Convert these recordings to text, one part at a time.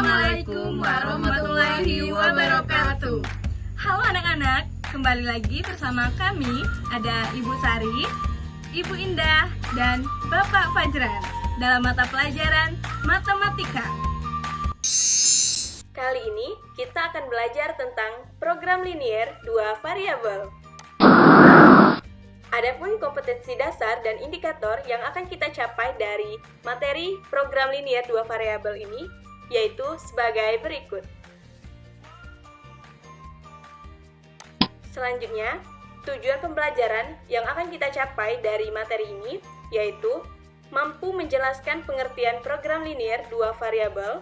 Assalamualaikum warahmatullahi wabarakatuh. Halo anak-anak, kembali lagi bersama kami. Ada Ibu Sari, Ibu Indah, dan Bapak Fajran dalam mata pelajaran Matematika. Kali ini kita akan belajar tentang program linier dua variabel. Adapun kompetensi dasar dan indikator yang akan kita capai dari materi program linier dua variabel ini yaitu sebagai berikut. Selanjutnya, tujuan pembelajaran yang akan kita capai dari materi ini yaitu mampu menjelaskan pengertian program linier dua variabel,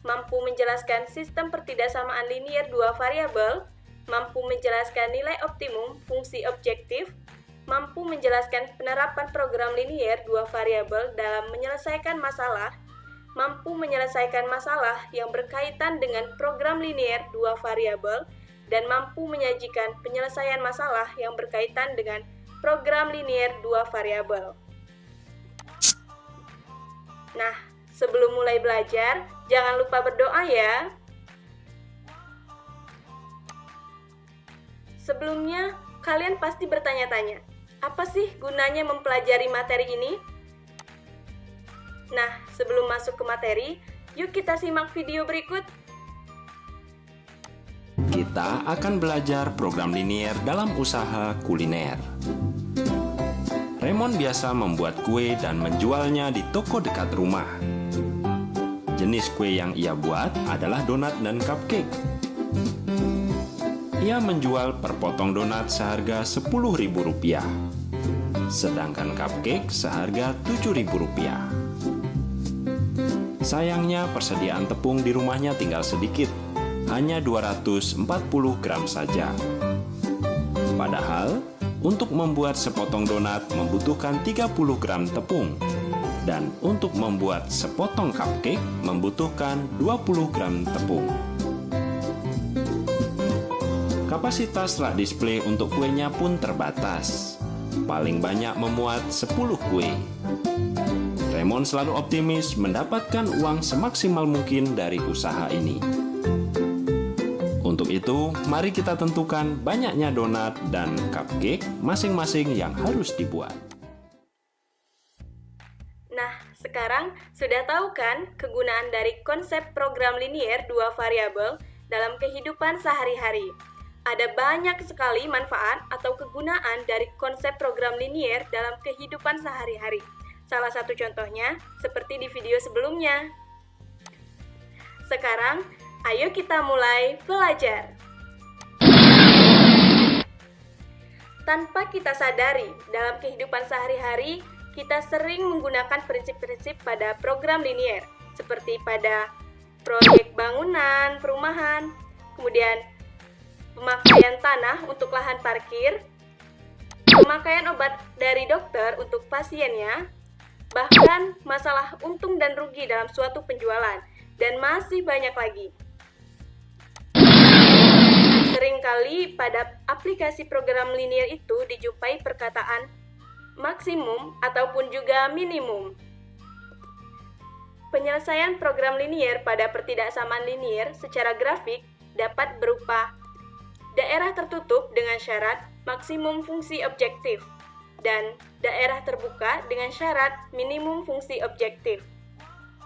mampu menjelaskan sistem pertidaksamaan linier dua variabel, mampu menjelaskan nilai optimum fungsi objektif, mampu menjelaskan penerapan program linier dua variabel dalam menyelesaikan masalah, mampu menyelesaikan masalah yang berkaitan dengan program linier dua variabel, dan mampu menyajikan penyelesaian masalah yang berkaitan dengan program linier dua variabel. Nah, sebelum mulai belajar, jangan lupa berdoa ya. Sebelumnya, kalian pasti bertanya-tanya, apa sih gunanya mempelajari materi ini? Nah, sebelum masuk ke materi, yuk kita simak video berikut. Kita akan belajar program linier dalam usaha kuliner. Raymond biasa membuat kue dan menjualnya di toko dekat rumah. Jenis kue yang ia buat adalah donat dan cupcake. Ia menjual per potong donat seharga Rp10.000, sedangkan cupcake seharga Rp7.000. Sayangnya persediaan tepung di rumahnya tinggal sedikit, hanya 240 gram saja. Padahal, untuk membuat sepotong donat membutuhkan 30 gram tepung, dan untuk membuat sepotong cupcake membutuhkan 20 gram tepung. Kapasitas rak display untuk kuenya pun terbatas. Paling banyak memuat 10 kue. Raymond selalu optimis mendapatkan uang semaksimal mungkin dari usaha ini. Untuk itu, mari kita tentukan banyaknya donat dan cupcake masing-masing yang harus dibuat. Nah, sekarang sudah tahu kan kegunaan dari konsep program linier dua variabel dalam kehidupan sehari-hari? Ada banyak sekali manfaat atau kegunaan dari konsep program linier dalam kehidupan sehari-hari. Salah satu contohnya seperti di video sebelumnya. Sekarang, ayo kita mulai belajar. Tanpa kita sadari, dalam kehidupan sehari-hari, kita sering menggunakan prinsip-prinsip pada program linier, seperti pada proyek bangunan, perumahan, kemudian pemakaian tanah untuk lahan parkir, pemakaian obat dari dokter untuk pasiennya, bahkan masalah untung dan rugi dalam suatu penjualan, dan masih banyak lagi. Seringkali pada aplikasi program linier itu dijumpai perkataan maksimum ataupun juga minimum. Penyelesaian program linier pada pertidaksamaan linier secara grafik dapat berupa daerah tertutup dengan syarat maksimum fungsi objektif dan daerah terbuka dengan syarat minimum fungsi objektif.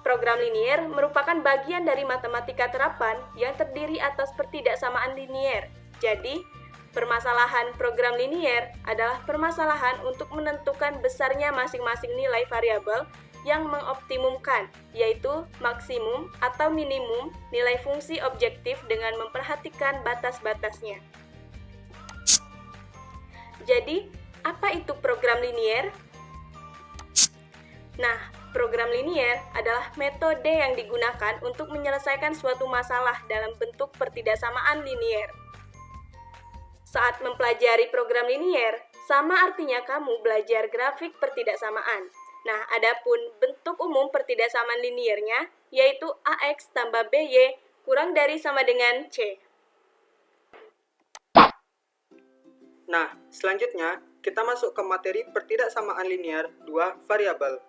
Program linier merupakan bagian dari matematika terapan yang terdiri atas pertidaksamaan linier. Jadi, permasalahan program linier adalah permasalahan untuk menentukan besarnya masing-masing nilai variabel yang mengoptimumkan, yaitu maksimum atau minimum nilai fungsi objektif dengan memperhatikan batas-batasnya. Jadi, apa itu program linier? Nah, program linier adalah metode yang digunakan untuk menyelesaikan suatu masalah dalam bentuk pertidaksamaan linier. Saat mempelajari program linier, sama artinya kamu belajar grafik pertidaksamaan. Nah, adapun bentuk umum pertidaksamaan liniernya yaitu AX tambah BY kurang dari sama dengan C. Nah, selanjutnya kita masuk ke materi pertidaksamaan linier dua variabel.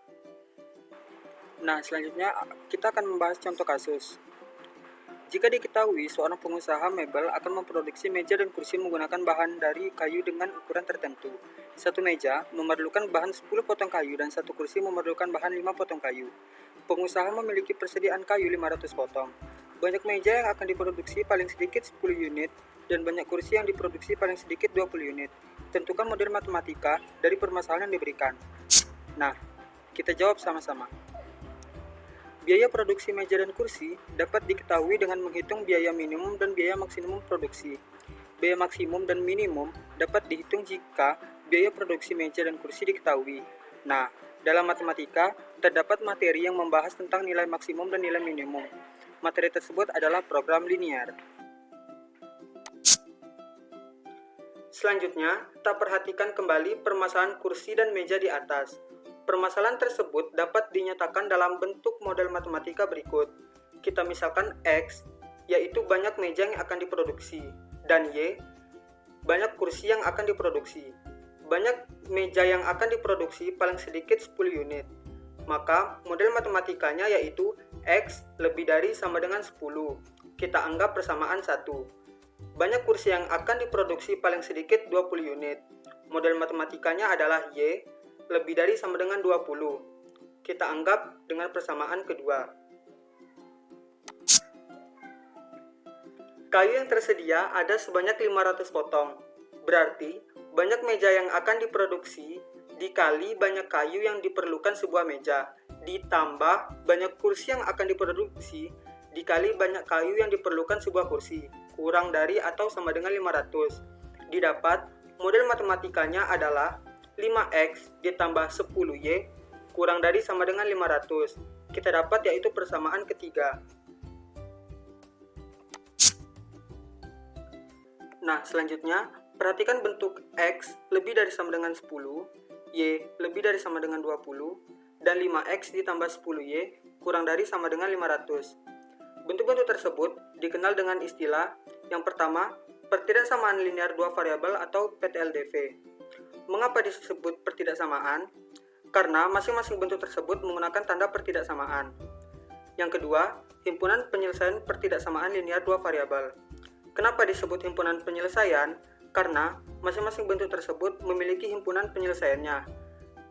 Nah, selanjutnya kita akan membahas contoh kasus. Jika diketahui seorang pengusaha mebel akan memproduksi meja dan kursi menggunakan bahan dari kayu dengan ukuran tertentu. Satu meja memerlukan bahan 10 potong kayu dan satu kursi memerlukan bahan 5 potong kayu. Pengusaha memiliki persediaan kayu 500 potong. Banyak meja yang akan diproduksi paling sedikit 10 unit dan banyak kursi yang diproduksi paling sedikit 20 unit. Tentukan model matematika dari permasalahan yang diberikan. Nah, kita jawab sama-sama. Biaya produksi meja dan kursi dapat diketahui dengan menghitung biaya minimum dan biaya maksimum produksi. Biaya maksimum dan minimum dapat dihitung jika biaya produksi meja dan kursi diketahui. Nah, dalam matematika, terdapat materi yang membahas tentang nilai maksimum dan nilai minimum. Materi tersebut adalah program linier. Selanjutnya, kita perhatikan kembali permasalahan kursi dan meja di atas. Permasalahan tersebut dapat dinyatakan dalam bentuk model matematika berikut. Kita misalkan X, yaitu banyak meja yang akan diproduksi, dan Y, banyak kursi yang akan diproduksi. Banyak meja yang akan diproduksi paling sedikit 10 unit. Maka model matematikanya yaitu X lebih dari sama dengan 10. Kita anggap persamaan 1. Banyak kursi yang akan diproduksi paling sedikit 20 unit. Model matematikanya adalah Y lebih dari sama dengan 20. Kita anggap dengan persamaan kedua. Kayu yang tersedia ada sebanyak 500 potong. Berarti, banyak meja yang akan diproduksi dikali banyak kayu yang diperlukan sebuah meja, ditambah banyak kursi yang akan diproduksi dikali banyak kayu yang diperlukan sebuah kursi, kurang dari atau sama dengan 500. Didapat, model matematikanya adalah 5X ditambah 10Y kurang dari sama dengan 500. Kita dapat yaitu persamaan ketiga. Nah, selanjutnya, perhatikan bentuk X lebih dari sama dengan 10, Y lebih dari sama dengan 20, dan 5X ditambah 10Y kurang dari sama dengan 500. Bentuk-bentuk tersebut dikenal dengan istilah yang pertama, pertidaksamaan linear dua variabel atau PTLDV. Mengapa disebut pertidaksamaan? Karena masing-masing bentuk tersebut menggunakan tanda pertidaksamaan. Yang kedua, himpunan penyelesaian pertidaksamaan linear dua variabel. Kenapa disebut himpunan penyelesaian? Karena masing-masing bentuk tersebut memiliki himpunan penyelesaiannya.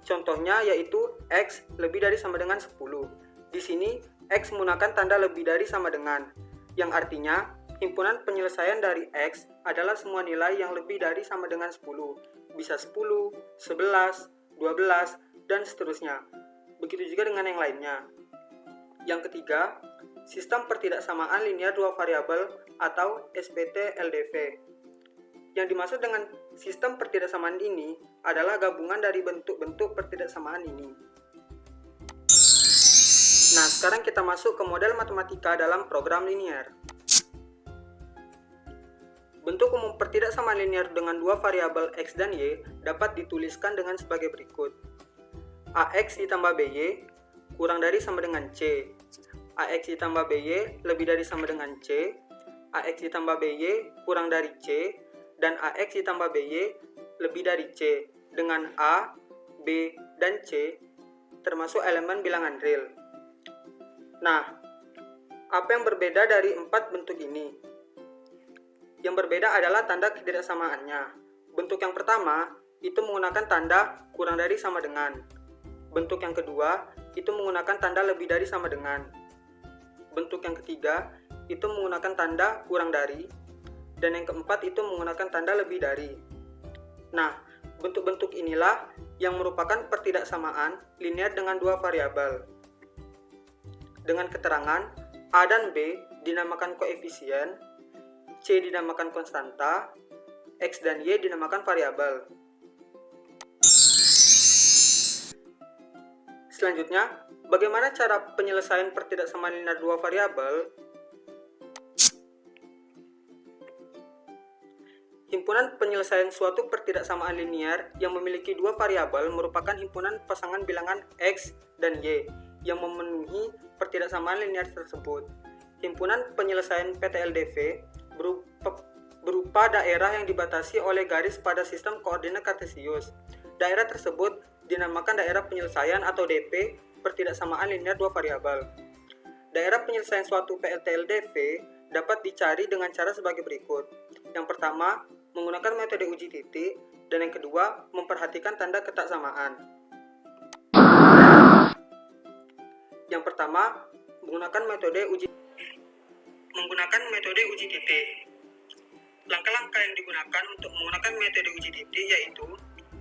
Contohnya yaitu X lebih dari sama dengan 10. Di sini, X menggunakan tanda lebih dari sama dengan, yang artinya himpunan penyelesaian dari X adalah semua nilai yang lebih dari sama dengan 10. Bisa 10, 11, 12, dan seterusnya. Begitu juga dengan yang lainnya. Yang ketiga, sistem pertidaksamaan linear dua variabel atau SPT-LDV. Yang dimaksud dengan sistem pertidaksamaan ini adalah gabungan dari bentuk-bentuk pertidaksamaan ini. Nah, sekarang kita masuk ke model matematika dalam program linier. Bentuk umum pertidaksamaan linier dengan dua variabel X dan Y dapat dituliskan dengan sebagai berikut. AX ditambah BY kurang dari sama dengan C. AX ditambah BY lebih dari sama dengan C. AX ditambah BY kurang dari C. Dan AX ditambah BY lebih dari C. Dengan A, B, dan C termasuk elemen bilangan real. Nah, apa yang berbeda dari empat bentuk ini? Yang berbeda adalah tanda ketidaksamaannya. Bentuk yang pertama itu menggunakan tanda kurang dari sama dengan. Bentuk yang kedua itu menggunakan tanda lebih dari sama dengan. Bentuk yang ketiga itu menggunakan tanda kurang dari. Dan yang keempat itu menggunakan tanda lebih dari. Nah, bentuk-bentuk inilah yang merupakan pertidaksamaan linear dengan dua variabel. Dengan keterangan A dan B dinamakan koefisien, C dinamakan konstanta, X dan Y dinamakan variabel. Selanjutnya, bagaimana cara penyelesaian pertidaksamaan linear dua variabel? Himpunan penyelesaian suatu pertidaksamaan linear yang memiliki dua variabel merupakan himpunan pasangan bilangan X dan Y yang memenuhi pertidaksamaan linear tersebut. Himpunan penyelesaian PTLDV berupa daerah yang dibatasi oleh garis pada sistem koordinat kartesius. Daerah tersebut dinamakan daerah penyelesaian atau DP pertidaksamaan linear dua variabel. Daerah penyelesaian suatu PTLDV dapat dicari dengan cara sebagai berikut. Yang pertama, menggunakan metode uji titik, dan yang kedua, memperhatikan tanda ketaksamaan. Yang pertama, menggunakan metode uji titik. Langkah-langkah yang digunakan untuk menggunakan metode uji titik yaitu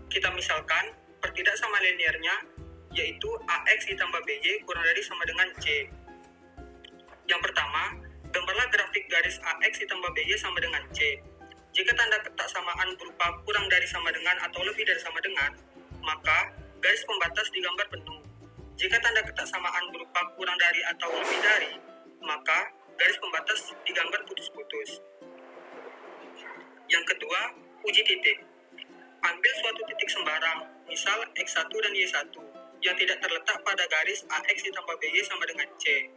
kita misalkan pertidaksamaan linearnya yaitu AX ditambah BY kurang dari sama dengan C. Yang pertama, gambarlah grafik garis AX ditambah BY sama dengan C. Jika tanda ketaksamaan berupa kurang dari sama dengan atau lebih dari sama dengan, maka garis pembatas digambar penuh. Jika tanda ketaksamaan berupa kurang dari atau lebih dari, maka garis pembatas digambar putus-putus. Yang kedua, uji titik. Ambil suatu titik sembarang, misal X1 dan Y1, yang tidak terletak pada garis AX ditambah BY sama dengan C.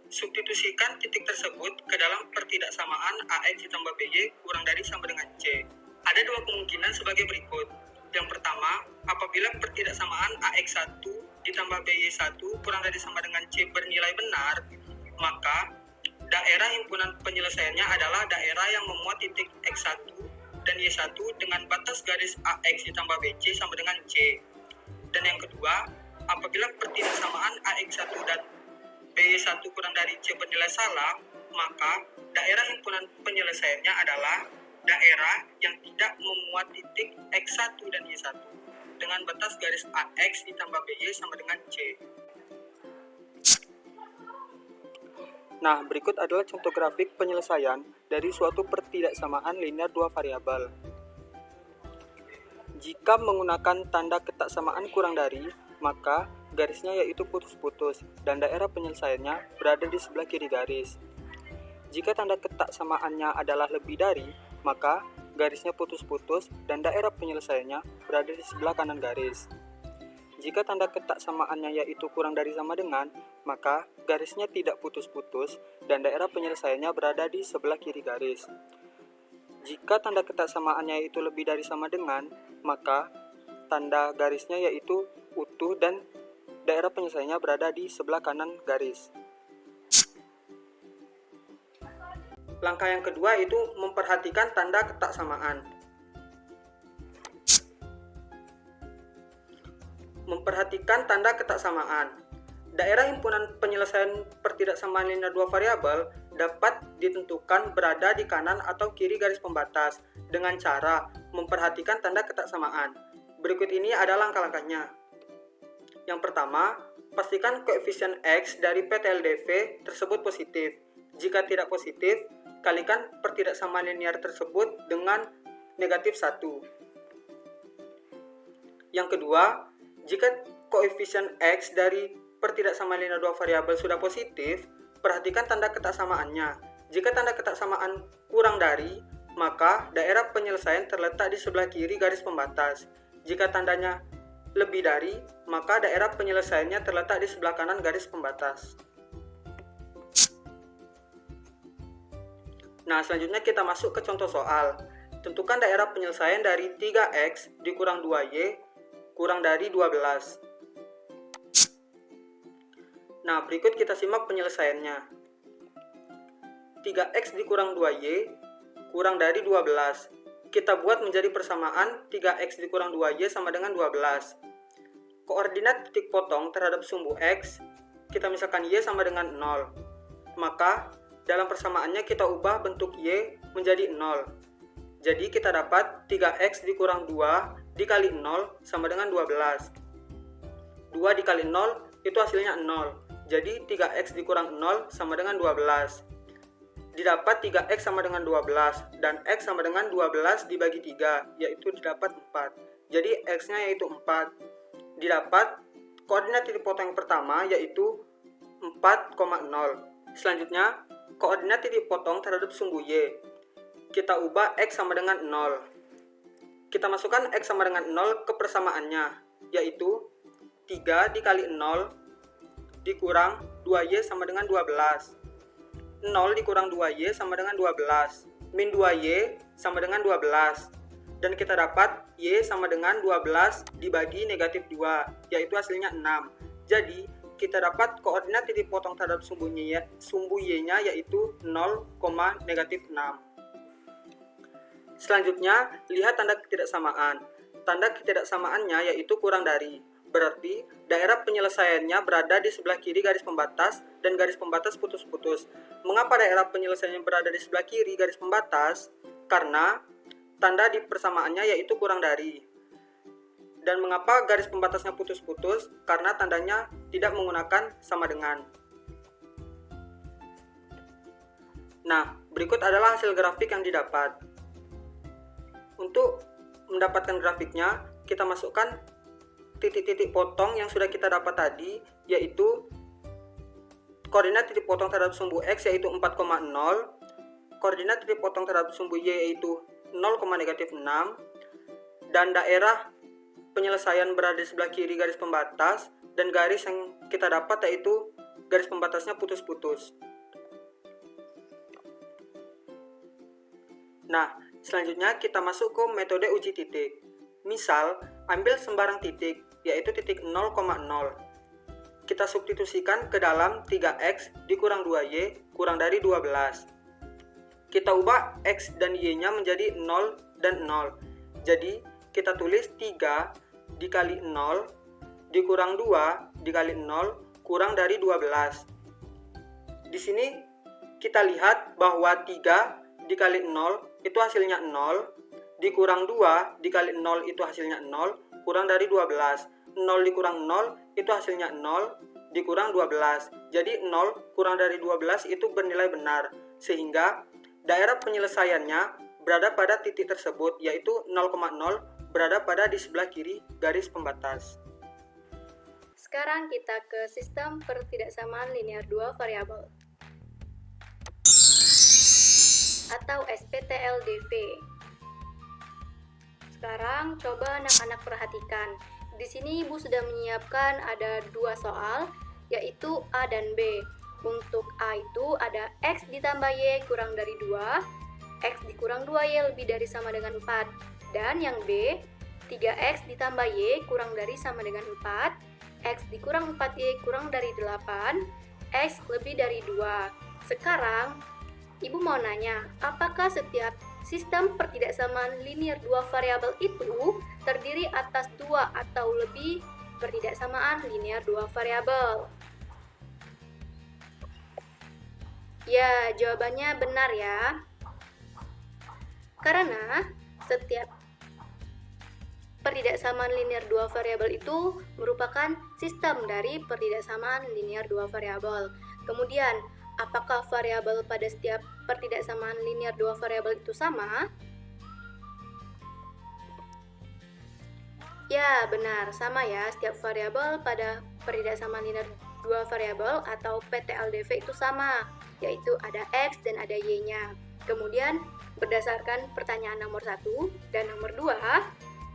Substitusikan titik tersebut ke dalam pertidaksamaan AX ditambah BY kurang dari sama dengan C. Ada dua kemungkinan sebagai berikut. Yang pertama, apabila pertidaksamaan AX1 ditambah BY1 kurang dari sama dengan C bernilai benar, maka daerah himpunan penyelesaiannya adalah daerah yang memuat titik X1 dan Y1 dengan batas garis AX ditambah BC sama dengan C. Dan yang kedua, apabila pertidaksamaan AX1 dan BY1 kurang dari C bernilai salah, maka daerah himpunan penyelesaiannya adalah daerah yang tidak memuat titik X1 dan Y1 dengan batas garis AX ditambah BY sama dengan C. Nah, berikut adalah contoh grafik penyelesaian dari suatu pertidaksamaan linear dua variabel. Jika menggunakan tanda ketaksamaan kurang dari, maka garisnya yaitu putus-putus dan daerah penyelesaiannya berada di sebelah kiri garis. Jika tanda ketaksamaannya adalah lebih dari, maka garisnya putus-putus dan daerah penyelesaiannya berada di sebelah kanan garis. Jika tanda ketaksamaannya yaitu kurang dari sama dengan, maka garisnya tidak putus-putus dan daerah penyelesaiannya berada di sebelah kiri garis. Jika tanda ketaksamaannya yaitu lebih dari sama dengan, maka tanda garisnya yaitu utuh dan daerah penyelesaiannya berada di sebelah kanan garis. Langkah yang kedua itu memperhatikan tanda ketaksamaan. Memperhatikan tanda ketaksamaan. Daerah himpunan penyelesaian pertidaksamaan linear dua variabel dapat ditentukan berada di kanan atau kiri garis pembatas dengan cara memperhatikan tanda ketaksamaan. Berikut ini ada langkah-langkahnya. Yang pertama, pastikan koefisien X dari PTLDV tersebut positif. Jika tidak positif, kalikan pertidaksamaan linear tersebut dengan negatif 1. Yang kedua, jika koefisien X dari pertidaksamaan linear dua variabel sudah positif, perhatikan tanda ketaksamaannya. Jika tanda ketaksamaan kurang dari, maka daerah penyelesaian terletak di sebelah kiri garis pembatas. Jika tandanya lebih dari, maka daerah penyelesaiannya terletak di sebelah kanan garis pembatas. Nah, selanjutnya kita masuk ke contoh soal. Tentukan daerah penyelesaian dari 3X dikurang 2Y kurang dari 12. Nah, berikut kita simak penyelesaiannya. 3X dikurang 2Y kurang dari 12. Kita buat menjadi persamaan 3X dikurang 2Y sama dengan 12. Koordinat titik potong terhadap sumbu X, kita misalkan Y sama dengan 0. Maka, dalam persamaannya kita ubah bentuk Y menjadi 0. Jadi kita dapat 3X dikurang 2 dikali 0 sama dengan 12. 2 dikali 0 itu hasilnya 0. Jadi 3X dikurang 0 sama dengan 12. Didapat 3X sama dengan 12 dan X sama dengan 12 dibagi 3, yaitu didapat 4. Jadi X-nya yaitu 4. Didapat koordinat titik potong yang pertama yaitu 4,0. Selanjutnya, koordinat titik potong terhadap sumbu Y. Kita ubah X sama dengan 0. Kita masukkan X sama dengan 0 ke persamaannya, yaitu 3 dikali 0 dikurang 2Y sama dengan 12. 0 dikurang 2Y sama dengan 12. Min 2Y sama dengan 12. Dan kita dapat Y sama dengan 12 dibagi negatif 2, yaitu hasilnya 6. Jadi, kita dapat koordinat titik potong terhadap sumbu y-nya yaitu 0, -6. Selanjutnya, lihat tanda ketidaksamaan. Tanda ketidaksamaannya yaitu kurang dari. Berarti, daerah penyelesaiannya berada di sebelah kiri garis pembatas dan garis pembatas putus-putus. Mengapa daerah penyelesaiannya berada di sebelah kiri garis pembatas? Karena tanda di persamaannya yaitu kurang dari. Dan mengapa garis pembatasnya putus-putus? Karena tandanya tidak menggunakan sama dengan. Nah, berikut adalah hasil grafik yang didapat. Untuk mendapatkan grafiknya, kita masukkan titik-titik potong yang sudah kita dapat tadi, yaitu koordinat titik potong terhadap sumbu X yaitu 4,0, koordinat titik potong terhadap sumbu Y yaitu 0, -6, dan daerah penyelesaian berada di sebelah kiri garis pembatas, dan garis yang kita dapat yaitu garis pembatasnya putus-putus. Nah, selanjutnya kita masuk ke metode uji titik. Misal, ambil sembarang titik, yaitu titik 0,0. Kita substitusikan ke dalam 3x dikurang 2y kurang dari 12. Kita ubah x dan y-nya menjadi 0 dan 0. Jadi, kita tulis 3 dikali 0 dikurang 2 dikali 0 kurang dari 12. Di sini kita lihat bahwa 3 dikali 0 itu hasilnya 0, dikurang 2 dikali 0 itu hasilnya 0, kurang dari 12. 0 dikurang 0 itu hasilnya 0, dikurang 12. Jadi 0 kurang dari 12 itu bernilai benar, sehingga daerah penyelesaiannya berada pada titik tersebut, yaitu 0,0 berada pada di sebelah kiri garis pembatas. Sekarang kita ke sistem pertidaksamaan linear dua variabel atau SPTLDV. Sekarang coba anak-anak perhatikan. Di sini Ibu sudah menyiapkan ada dua soal, yaitu A dan B. Untuk A itu ada X ditambah Y kurang dari 2, X dikurang 2Y lebih dari sama dengan 4. Dan yang B, 3X ditambah Y kurang dari sama dengan 4, X dikurang 4Y kurang dari 8, X lebih dari 2. Sekarang, Ibu mau nanya, apakah setiap sistem pertidaksamaan linear dua variabel itu terdiri atas dua atau lebih pertidaksamaan linear dua variabel? Ya, jawabannya benar ya. Karena setiap pertidaksamaan linear dua variabel itu merupakan sistem dari pertidaksamaan linear dua variabel. Kemudian, apakah variabel pada setiap pertidaksamaan linear dua variabel itu sama? Ya, benar, sama ya. Setiap variabel pada pertidaksamaan linear dua variabel atau PTLDV itu sama, yaitu ada X dan ada Y-nya. Kemudian, berdasarkan pertanyaan nomor 1 dan nomor 2,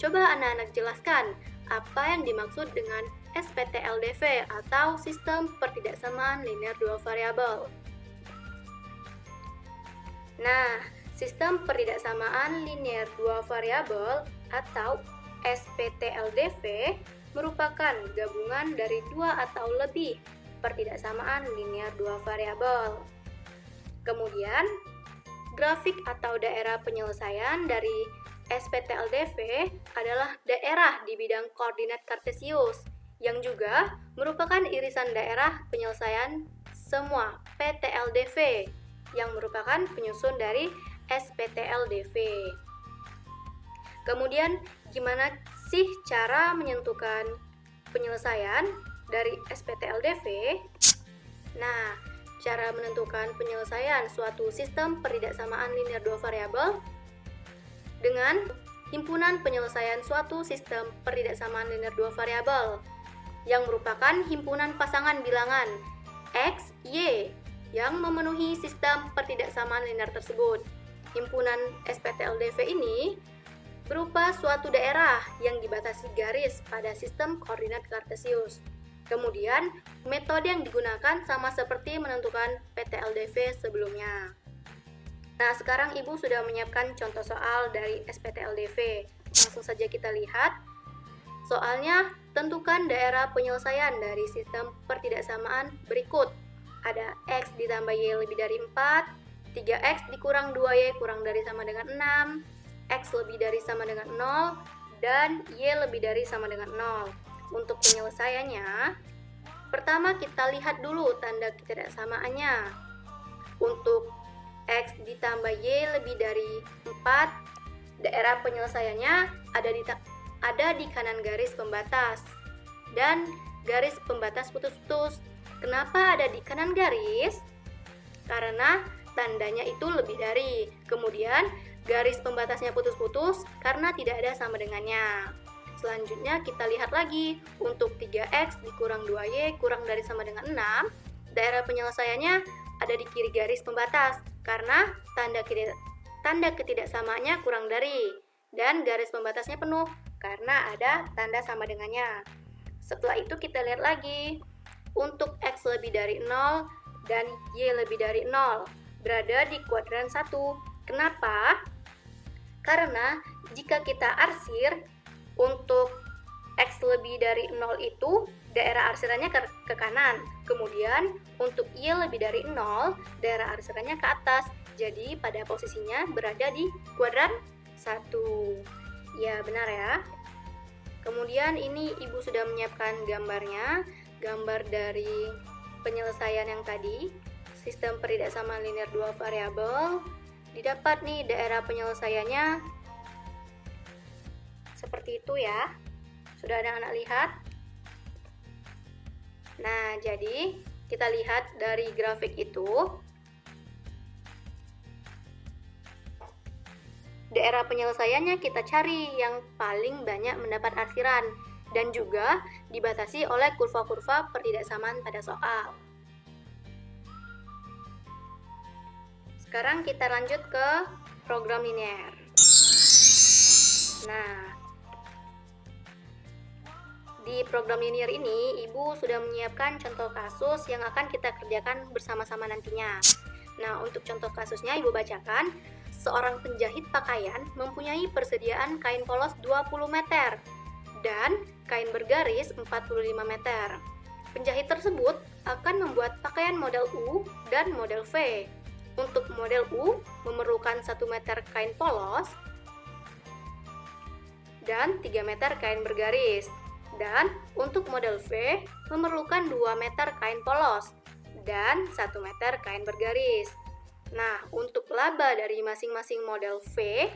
coba anak-anak jelaskan apa yang dimaksud dengan SPTLDV atau sistem pertidaksamaan linear dua variabel. Nah, sistem pertidaksamaan linear dua variabel atau SPTLDV merupakan gabungan dari dua atau lebih pertidaksamaan linear dua variabel. Kemudian, grafik atau daerah penyelesaian dari SPTLDV adalah daerah di bidang koordinat kartesius yang juga merupakan irisan daerah penyelesaian semua PTLDV yang merupakan penyusun dari SPTLDV. Kemudian, gimana sih cara menentukan penyelesaian dari SPTLDV? Nah, cara menentukan penyelesaian suatu sistem pertidaksamaan linear dua variabel dengan himpunan penyelesaian suatu sistem pertidaksamaan linear dua variabel yang merupakan himpunan pasangan bilangan X, Y yang memenuhi sistem pertidaksamaan linear tersebut. Himpunan SPTLDV ini berupa suatu daerah yang dibatasi garis pada sistem koordinat kartesius. Kemudian, metode yang digunakan sama seperti menentukan PTLDV sebelumnya. Nah, sekarang Ibu sudah menyiapkan contoh soal dari SPTLDV. Langsung saja kita lihat. Soalnya, tentukan daerah penyelesaian dari sistem pertidaksamaan berikut. Ada X ditambah Y lebih dari 4, 3X dikurang 2Y kurang dari sama dengan 6, X lebih dari sama dengan 0, dan Y lebih dari sama dengan 0. Untuk penyelesaiannya, pertama kita lihat dulu tanda ketidaksamaannya. Untuk X ditambah Y lebih dari 4, daerah penyelesaiannya ada di kanan garis pembatas. Dan garis pembatas putus-putus. Kenapa ada di kanan garis? Karena tandanya itu lebih dari. Kemudian garis pembatasnya putus-putus karena tidak ada sama dengannya. Selanjutnya kita lihat lagi. Untuk 3X dikurang 2Y kurang dari sama dengan 6, daerah penyelesaiannya ada di kiri garis pembatas karena tanda ketidaksamaannya kurang dari. Dan garis pembatasnya penuh karena ada tanda sama dengannya. Setelah itu kita lihat lagi. Untuk X lebih dari 0 dan Y lebih dari 0 berada di kuadran 1. Kenapa? Karena jika kita arsir untuk X lebih dari 0 itu daerah arsirannya ke kanan. Kemudian untuk Y lebih dari 0 daerah arsirannya ke atas. Jadi pada posisinya berada di kuadran 1. Ya, benar ya. Kemudian ini Ibu sudah menyiapkan gambarnya. Gambar dari penyelesaian yang tadi, sistem pertidaksamaan linear 2 variabel. Didapat nih daerah penyelesaiannya seperti itu ya. Sudah ada anak lihat? Nah, jadi kita lihat dari grafik itu, daerah penyelesaiannya kita cari yang paling banyak mendapat arsiran dan juga dibatasi oleh kurva-kurva pertidaksamaan pada soal. Sekarang kita lanjut ke program linear. Nah, di program linear ini, Ibu sudah menyiapkan contoh kasus yang akan kita kerjakan bersama-sama nantinya. Nah, untuk contoh kasusnya Ibu bacakan. Seorang penjahit pakaian mempunyai persediaan kain polos 20 meter dan kain bergaris 45 meter. Penjahit tersebut akan membuat pakaian model U dan model V. Untuk model U memerlukan 1 meter kain polos dan 3 meter kain bergaris. Dan untuk model V memerlukan 2 meter kain polos dan 1 meter kain bergaris. Nah, untuk laba dari masing-masing model V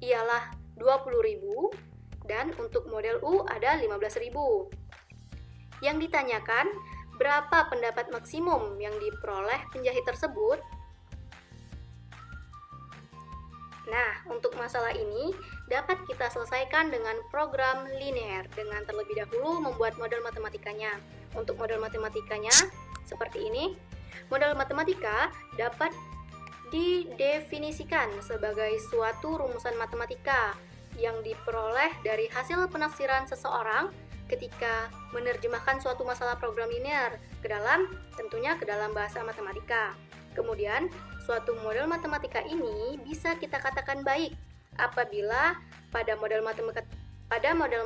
ialah 20.000 dan untuk model U ada 15.000. Yang ditanyakan, berapa pendapat maksimum yang diperoleh penjahit tersebut? Nah, untuk masalah ini dapat kita selesaikan dengan program linear dengan terlebih dahulu membuat model matematikanya. Untuk model matematikanya seperti ini. Model matematika dapat didefinisikan sebagai suatu rumusan matematika yang diperoleh dari hasil penafsiran seseorang ketika menerjemahkan suatu masalah program linear tentunya ke dalam bahasa matematika. Kemudian, suatu model matematika ini bisa kita katakan baik apabila pada model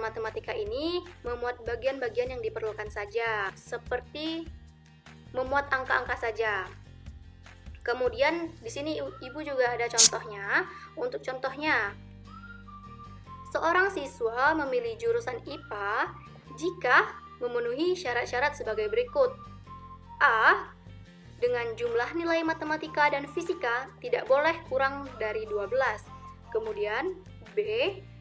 matematika ini memuat bagian-bagian yang diperlukan saja, seperti memuat angka-angka saja. Kemudian di sini Ibu juga ada contohnya. Untuk contohnya, seorang siswa memilih jurusan IPA jika memenuhi syarat-syarat sebagai berikut. A. Dengan jumlah nilai matematika dan fisika tidak boleh kurang dari 12. Kemudian B.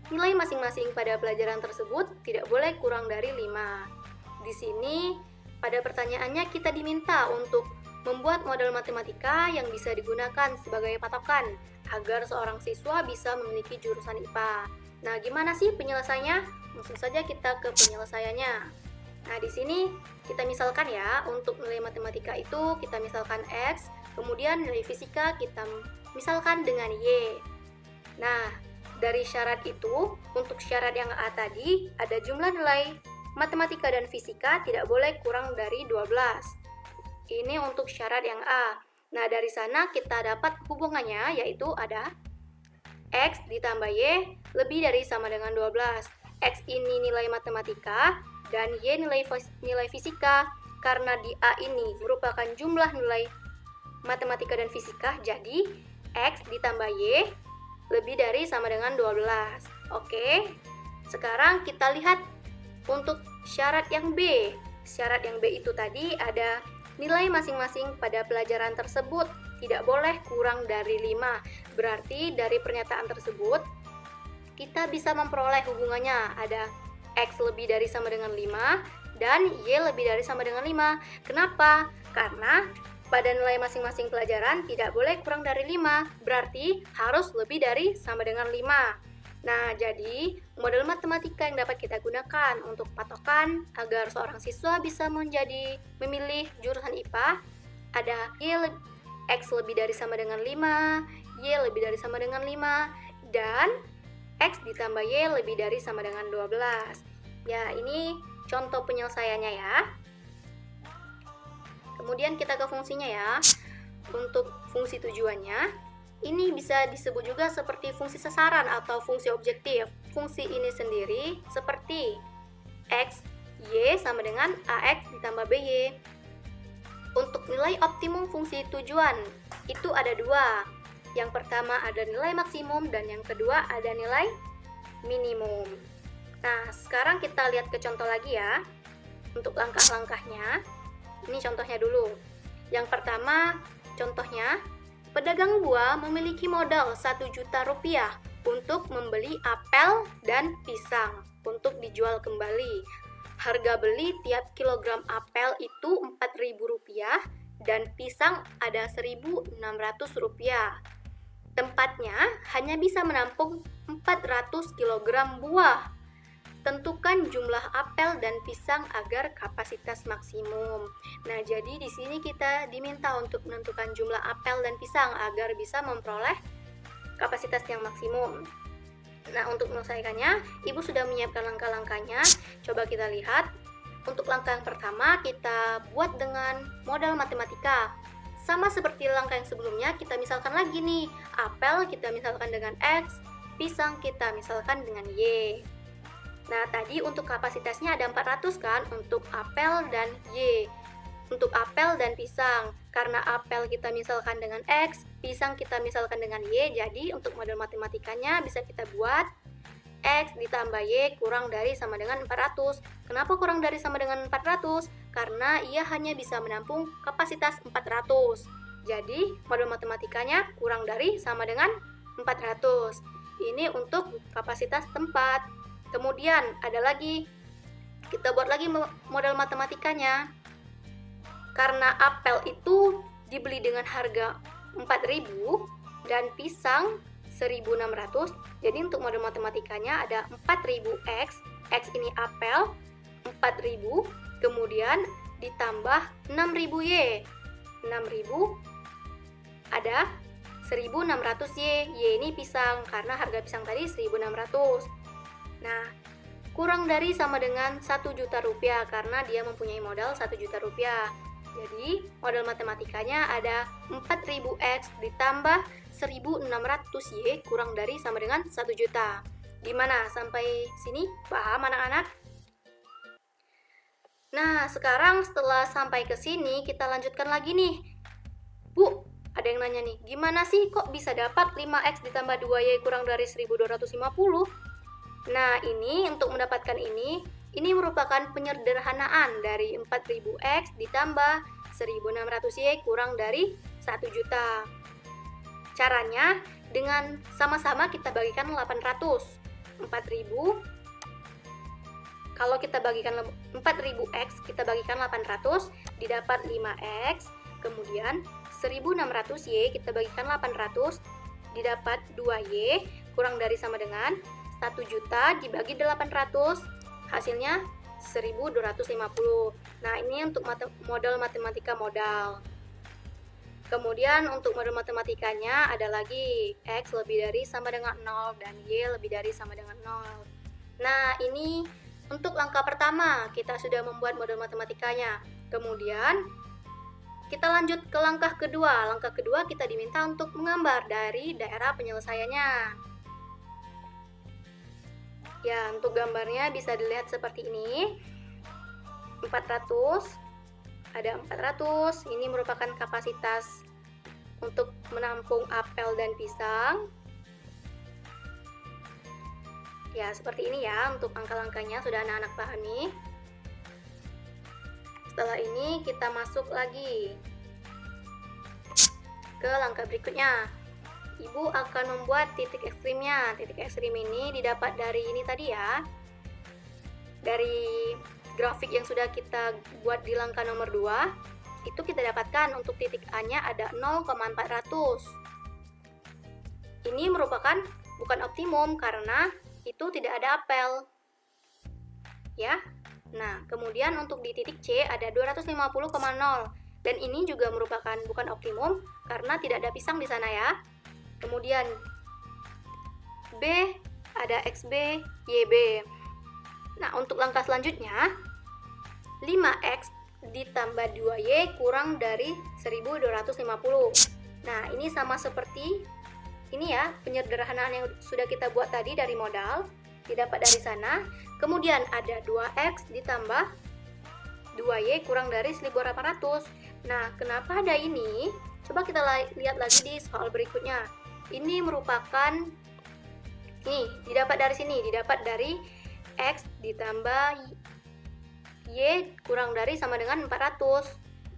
Nilai masing-masing pada pelajaran tersebut tidak boleh kurang dari 5. Di sini pada pertanyaannya kita diminta untuk membuat model matematika yang bisa digunakan sebagai patokan agar seorang siswa bisa memiliki jurusan IPA. Nah, gimana sih penyelesaiannya? Langsung saja kita ke penyelesaiannya. Nah, di sini kita misalkan ya, untuk nilai matematika itu kita misalkan X, kemudian nilai fisika kita misalkan dengan Y. Nah, dari syarat itu, untuk syarat yang A tadi, ada jumlah nilai matematika dan fisika tidak boleh kurang dari 12. Ini untuk syarat yang A. Nah, dari sana kita dapat hubungannya, yaitu ada X ditambah Y lebih dari sama dengan 12. X ini nilai matematika dan Y nilai fisika. Karena di A ini merupakan jumlah nilai matematika dan fisika, jadi X ditambah Y lebih dari sama dengan 12. Oke, sekarang kita lihat untuk syarat yang B. Syarat yang B itu tadi ada nilai masing-masing pada pelajaran tersebut tidak boleh kurang dari 5. Berarti dari pernyataan tersebut kita bisa memperoleh hubungannya. Ada X lebih dari sama dengan 5 dan Y lebih dari sama dengan 5. Kenapa? Karena pada nilai masing-masing pelajaran tidak boleh kurang dari 5. Berarti harus lebih dari sama dengan 5. Nah, jadi model matematika yang dapat kita gunakan untuk patokan agar seorang siswa bisa memilih jurusan IPA ada X lebih dari sama dengan 5, Y lebih dari sama dengan 5, dan X ditambah Y lebih dari sama dengan 12. Ya, ini contoh penyelesaiannya ya. Kemudian kita ke fungsinya ya. Untuk fungsi tujuannya, ini bisa disebut juga seperti fungsi sasaran atau fungsi objektif. Fungsi ini sendiri seperti X, Y sama dengan AX ditambah BY. Untuk nilai optimum fungsi tujuan, itu ada dua. Yang pertama ada nilai maksimum dan yang kedua ada nilai minimum. Nah, sekarang kita lihat ke contoh lagi ya. Untuk langkah-langkahnya, ini contohnya dulu. Yang pertama, contohnya, pedagang buah memiliki modal 1 juta rupiah untuk membeli apel dan pisang untuk dijual kembali. Harga beli tiap kilogram apel itu Rp4.000 dan pisang ada Rp1.600. Tempatnya hanya bisa menampung 400 kg buah. Tentukan jumlah apel dan pisang agar kapasitas maksimum. Nah, jadi di sini kita diminta untuk menentukan jumlah apel dan pisang agar bisa memperoleh kapasitas yang maksimum. Nah, untuk menyelesaikannya, Ibu sudah menyiapkan langkah-langkahnya. Coba kita lihat. Untuk langkah yang pertama, kita buat dengan modal matematika. Sama seperti langkah yang sebelumnya, kita misalkan lagi nih, apel kita misalkan dengan X, pisang kita misalkan dengan Y. Nah, tadi untuk kapasitasnya ada 400 kan, untuk apel dan Y. Untuk apel dan pisang, karena apel kita misalkan dengan X, pisang kita misalkan dengan Y, jadi untuk model matematikanya bisa kita buat X ditambah Y kurang dari sama dengan 400. Kenapa kurang dari sama dengan 400? Karena ia hanya bisa menampung kapasitas 400. Jadi, model matematikanya kurang dari sama dengan 400. Ini untuk kapasitas tempat. Kemudian ada lagi, kita buat lagi model matematikanya. Karena apel itu dibeli dengan harga 4.000 dan pisang 1.600, jadi untuk model matematikanya ada 4.000X, X ini apel, 4.000, kemudian ditambah 6.000Y. 6.000 ada 1.600Y, Y ini pisang karena harga pisang tadi 1.600. Nah, kurang dari sama dengan 1 juta rupiah karena dia mempunyai modal 1 juta rupiah. Jadi, modal matematikanya ada 4.000X ditambah 1.600Y kurang dari sama dengan 1 juta. Gimana? Sampai sini paham anak-anak? Nah, sekarang setelah sampai ke sini, kita lanjutkan lagi nih. Bu, ada yang nanya nih, gimana sih kok bisa dapat 5X ditambah 2Y kurang dari 1.250? Nah, ini untuk mendapatkan ini merupakan penyederhanaan dari 4.000X ditambah 1.600Y kurang dari 1 juta. Caranya dengan sama-sama kita bagikan 800. 4.000 kalau kita bagikan 4.000X kita bagikan 800 didapat 5X, kemudian 1.600Y kita bagikan 800 didapat 2Y kurang dari sama dengan 1 juta dibagi 800 hasilnya 1.250. Nah, ini untuk model matematika modal. Kemudian untuk model matematikanya ada lagi X lebih dari sama dengan 0 dan Y lebih dari sama dengan 0. Nah, ini untuk langkah pertama kita sudah membuat model matematikanya. Kemudian kita lanjut ke langkah kedua. Langkah kedua kita diminta untuk menggambar dari daerah penyelesaiannya. Ya, untuk gambarnya bisa dilihat seperti ini. 400, ada 400, ini merupakan kapasitas untuk menampung apel dan pisang. Ya, seperti ini ya untuk angka-angkanya, sudah anak-anak pahami. Setelah ini kita masuk lagi ke langkah berikutnya. Ibu akan membuat titik ekstrimnya. Titik ekstrim ini didapat dari ini tadi ya. Dari grafik yang sudah kita buat di langkah nomor 2, itu kita dapatkan untuk titik A-nya ada 0,400. Ini merupakan bukan optimum karena itu tidak ada apel. Ya. Nah, kemudian untuk di titik C ada 250,0 dan ini juga merupakan bukan optimum karena tidak ada pisang di sana ya. Kemudian B ada XB, YB. Nah, untuk langkah selanjutnya 5X ditambah 2Y kurang dari 1250. Nah, ini sama seperti ini ya, penyederhanaan yang sudah kita buat tadi dari modal, didapat dari sana. Kemudian ada 2X ditambah 2Y kurang dari 1800. Nah, kenapa ada ini? Coba kita lihat lagi di soal berikutnya. Ini merupakan didapat dari sini, didapat dari X ditambah Y kurang dari sama dengan 400.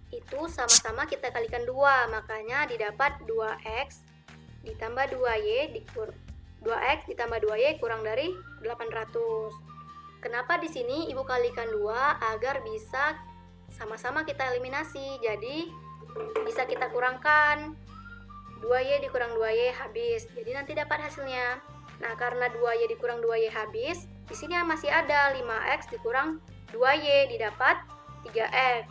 Itu sama-sama kita kalikan 2, makanya didapat 2X ditambah 2Y 2X ditambah 2Y kurang dari 800. Kenapa di sini Ibu kalikan 2? Agar bisa sama-sama kita eliminasi. Jadi bisa kita kurangkan. 2Y dikurang 2Y habis. Jadi nanti dapat hasilnya. Nah, karena 2Y dikurang 2Y habis, di sini masih ada 5X dikurang 2Y didapat 3X.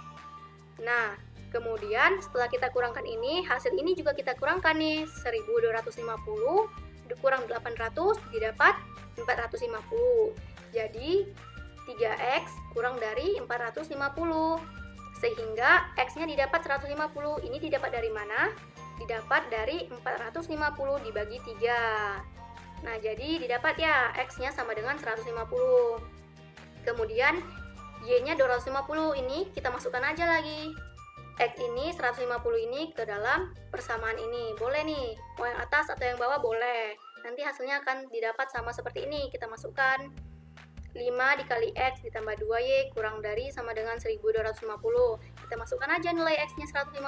Nah, kemudian setelah kita kurangkan ini, hasil ini juga kita kurangkan nih. 1250 dikurang 800 didapat 450. Jadi 3X kurang dari 450. Sehingga X-nya didapat 150. Ini didapat dari mana? Didapat dari 450 dibagi 3. Nah, jadi didapat ya X-nya sama dengan 150. Kemudian Y-nya 250, ini kita masukkan aja lagi. X ini 150 ini ke dalam persamaan ini. Boleh nih, mau yang atas atau yang bawah boleh. Nanti hasilnya akan didapat sama seperti ini. Kita masukkan 5 dikali X ditambah 2Y kurang dari sama dengan 1250. Kita masukkan aja nilai X-nya 150.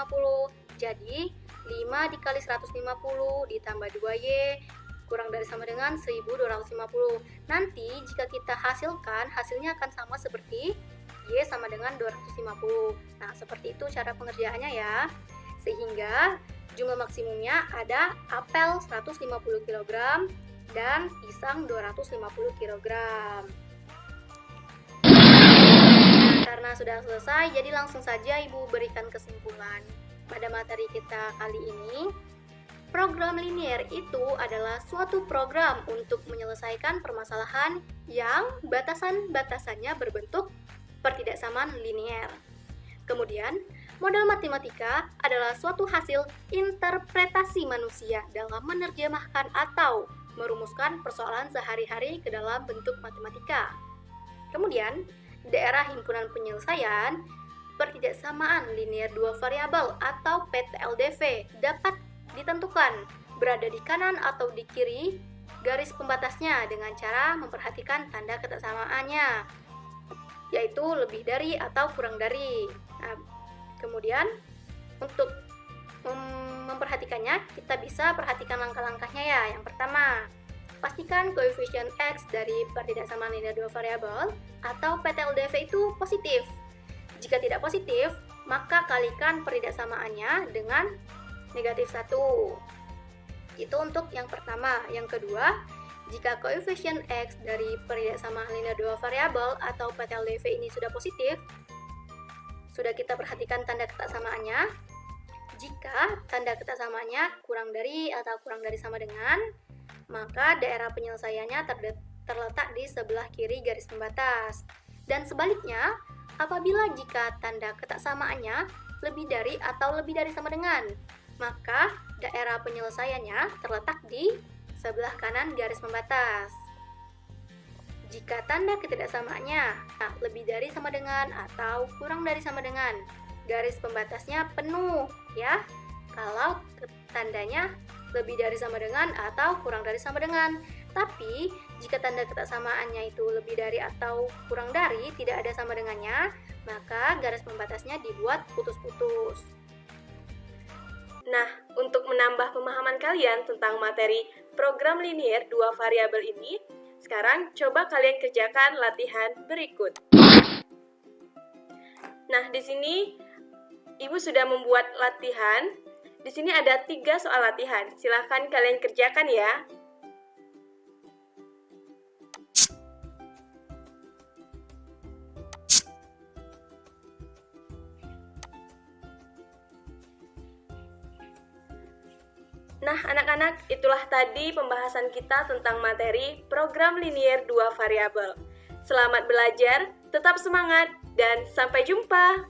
Jadi 5 dikali 150 ditambah 2Y kurang dari sama dengan 1250. Nanti jika kita hasilkan, hasilnya akan sama seperti Y sama dengan 250. Nah, seperti itu cara pengerjaannya ya. Sehingga jumlah maksimumnya ada apel 150 kg dan pisang 250 kg. Nah, karena sudah selesai, jadi langsung saja Ibu berikan kesimpulan. Pada materi kita kali ini, program linier itu adalah suatu program untuk menyelesaikan permasalahan yang batasan-batasannya berbentuk pertidaksamaan linier. Kemudian, modal matematika adalah suatu hasil interpretasi manusia dalam menerjemahkan atau merumuskan persoalan sehari-hari ke dalam bentuk matematika. Kemudian, daerah himpunan penyelesaian pertidaksamaan linier dua variabel atau PTLDV dapat ditentukan berada di kanan atau di kiri garis pembatasnya dengan cara memperhatikan tanda ketersamaannya, yaitu lebih dari atau kurang dari. Nah, kemudian untuk memperhatikannya, kita bisa perhatikan langkah-langkahnya ya. Yang pertama, pastikan koefisien X dari pertidaksamaan linier dua variabel atau PTLDV itu positif. Jika tidak positif, maka kalikan pertidaksamaannya dengan negatif 1. Itu untuk yang pertama. Yang kedua, jika koefisien X dari pertidaksamaan linier dua variabel atau PTLDV ini sudah positif, sudah kita perhatikan tanda ketersamaannya. Jika tanda ketersamaannya kurang dari atau kurang dari sama dengan, maka daerah penyelesaiannya terletak di sebelah kiri garis pembatas. Dan sebaliknya, apabila jika tanda ketersamaannya lebih dari atau lebih dari sama dengan, maka daerah penyelesaiannya terletak di sebelah kanan garis pembatas. Jika tanda ketidaksamaannya lebih dari sama dengan atau kurang dari sama dengan, garis pembatasnya penuh ya. Kalau tandanya lebih dari sama dengan atau kurang dari sama dengan. Tapi jika tanda ketidaksamaannya itu lebih dari atau kurang dari, tidak ada sama dengannya, maka garis pembatasnya dibuat putus-putus. Nah, untuk menambah pemahaman kalian tentang materi program linier dua variabel ini, sekarang coba kalian kerjakan latihan berikut. Nah, di sini Ibu sudah membuat latihan. Di sini ada 3 soal latihan. Silahkan kalian kerjakan ya. Nah, anak-anak, itulah tadi pembahasan kita tentang materi program linier dua variabel. Selamat belajar, tetap semangat, dan sampai jumpa!